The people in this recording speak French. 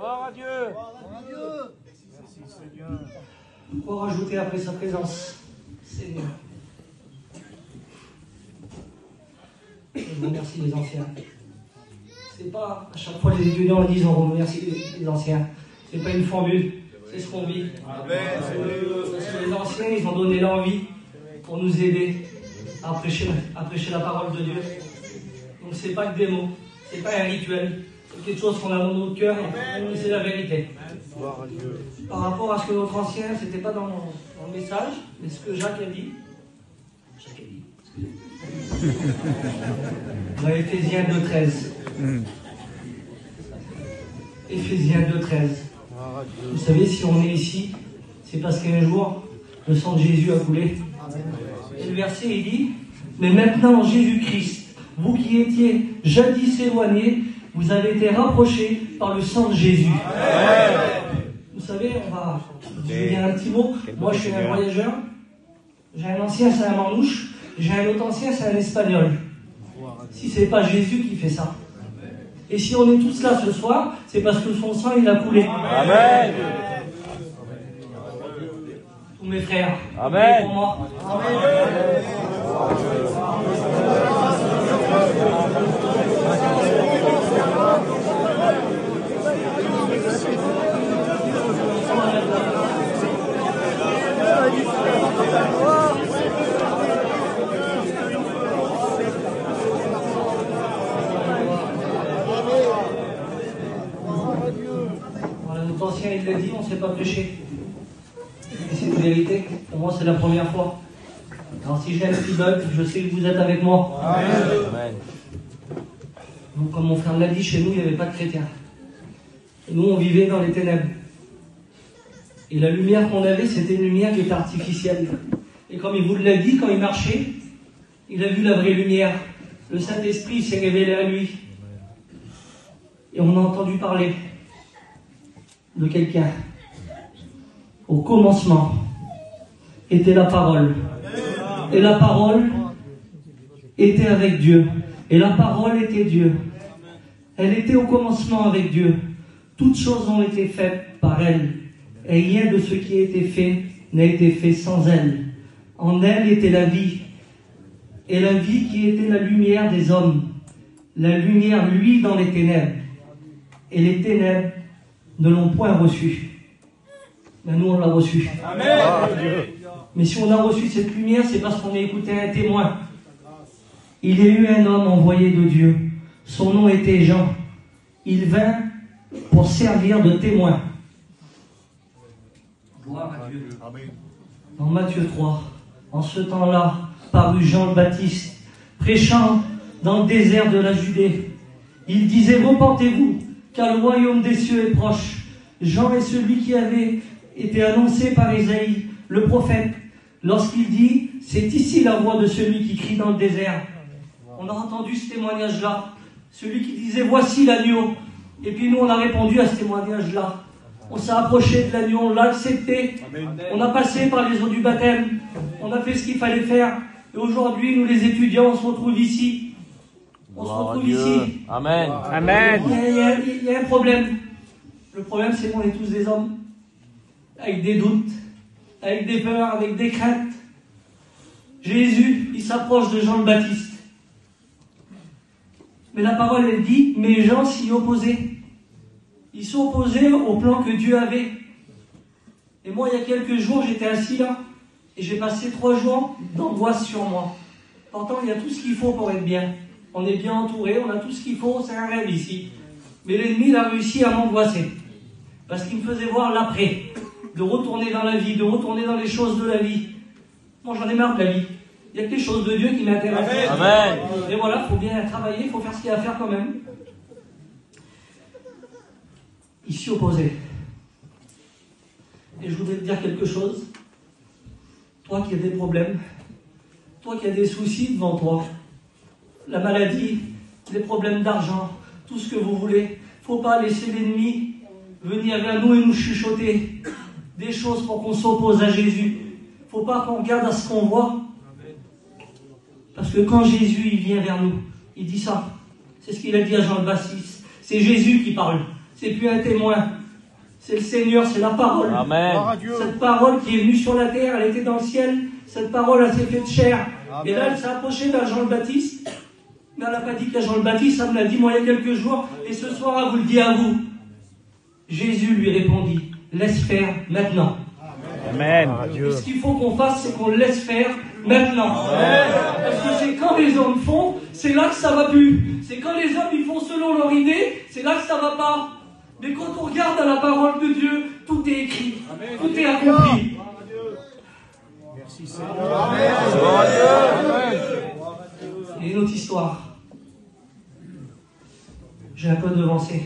Gloire à Dieu. Quoi rajouter après sa présence, Seigneur? Je vous remercie les anciens. C'est pas à chaque fois les étudiants disent on remercie les anciens. C'est pas une formule, c'est ce qu'on vit. Parce que les anciens, ils ont donné l'envie pour nous aider à prêcher la parole de Dieu. Donc c'est pas que des mots, c'est pas un rituel, c'est quelque chose qu'on a dans notre cœur et c'est la vérité. Par rapport à ce que notre ancien, c'était pas dans le message, mais ce que Jacques a dit. Dans Éphésiens 2,13. Éphésiens 2,13. Vous savez, si on est ici, c'est parce qu'un jour, le sang de Jésus a coulé. Et le verset, il dit, mais maintenant, en Jésus-Christ, vous qui étiez jadis éloignés, vous avez été rapprochés par le sang de Jésus. Vous savez, je vais dire un petit mot. Moi, je suis un voyageur. J'ai un ancien, c'est un manouche. J'ai un autre ancien, c'est un espagnol. Si c'est pas Jésus qui fait ça. Et si on est tous là ce soir, c'est parce que son sang, il a coulé. Amen. Tous mes frères. Amen. Pour moi. Voilà, notre ancien, il l'a dit, on ne sait pas prêcher. Et c'est une vérité. Pour moi, c'est la première fois. Alors, si j'ai un petit bug, je sais que vous êtes avec moi. Amen. Donc, comme mon frère l'a dit, chez nous, il n'y avait pas de chrétiens. Et nous, on vivait dans les ténèbres. Et la lumière qu'on avait, c'était une lumière qui était artificielle. Et comme il vous l'a dit, quand il marchait, il a vu la vraie lumière. Le Saint-Esprit s'est révélé à lui. Et on a entendu parler de quelqu'un. Au commencement était la parole. Et la parole était avec Dieu. Et la parole était Dieu. Elle était au commencement avec Dieu. Toutes choses ont été faites par elle. Et rien de ce qui a été fait n'a été fait sans elle. En elle était la vie. Et la vie qui était la lumière des hommes. La lumière, lui, dans les ténèbres. Et les ténèbres ne l'ont point reçue. Mais nous, on l'a reçue. Amen. Mais si on a reçu cette lumière, c'est parce qu'on a écouté un témoin. Il y a eu un homme envoyé de Dieu. Son nom était Jean. Il vint pour servir de témoin. Gloire à Dieu. Dans Matthieu 3, en ce temps-là, parut Jean le Baptiste, prêchant dans le désert de la Judée. Il disait, repentez-vous, car le royaume des cieux est proche. Jean est celui qui avait été annoncé par Ésaïe, le prophète, lorsqu'il dit, c'est ici la voix de celui qui crie dans le désert. On a entendu ce témoignage-là. Celui qui disait, voici l'agneau. Et puis nous, on a répondu à ce témoignage-là. On s'est approché de l'agneau, on l'a accepté. On a passé par les eaux du baptême. On a fait ce qu'il fallait faire. Et aujourd'hui, nous les étudiants, on se retrouve ici. On se retrouve ici. Amen. Amen. Il y a un problème. Le problème, c'est qu'on est tous des hommes. Avec des doutes, avec des peurs, avec des craintes. Jésus, il s'approche de Jean le Baptiste. Mais la parole, elle dit, mais Jean s'y opposait. Ils s'opposaient au plan que Dieu avait. Et moi, il y a quelques jours, j'étais assis là, et j'ai passé 3 jours d'angoisse sur moi. Pourtant, il y a tout ce qu'il faut pour être bien. On est bien entouré, on a tout ce qu'il faut, c'est un rêve ici. Mais l'ennemi, il a réussi à m'angoisser. Parce qu'il me faisait voir l'après. De retourner dans la vie, de retourner dans les choses de la vie. Moi, j'en ai marre de la vie. Il y a quelque chose de Dieu qui m'intéresse. Amen. Et voilà, il faut bien travailler, il faut faire ce qu'il y a à faire quand même. Il s'y opposait. Et je voudrais te dire quelque chose. Toi qui as des problèmes, toi qui as des soucis devant toi, la maladie, les problèmes d'argent, tout ce que vous voulez, il ne faut pas laisser l'ennemi venir vers nous et nous chuchoter des choses pour qu'on s'oppose à Jésus. Il ne faut pas qu'on regarde à ce qu'on voit. Parce que quand Jésus il vient vers nous, il dit ça. C'est ce qu'il a dit à Jean le Baptiste. C'est Jésus qui parle. C'est plus un témoin. C'est le Seigneur, c'est la parole. Amen. Cette parole qui est venue sur la terre, elle était dans le ciel. Cette parole, elle s'est faite chair. Amen. Et là, elle s'est approchée d'un Jean le Baptiste. Mais elle n'a pas dit qu'à Jean le Baptiste, ça me l'a dit moi il y a quelques jours. Et ce soir, elle vous le dit à vous. Jésus lui répondit, laisse faire maintenant. Amen. Et ce qu'il faut qu'on fasse, c'est qu'on le laisse faire maintenant. Parce que c'est quand les hommes font, c'est là que ça va plus. C'est quand les hommes ils font selon leur idée, c'est là que ça va pas. Mais quand on regarde à la parole de Dieu, tout est écrit, tout est accompli. Merci Seigneur. Et une autre histoire. J'ai un peu devancé.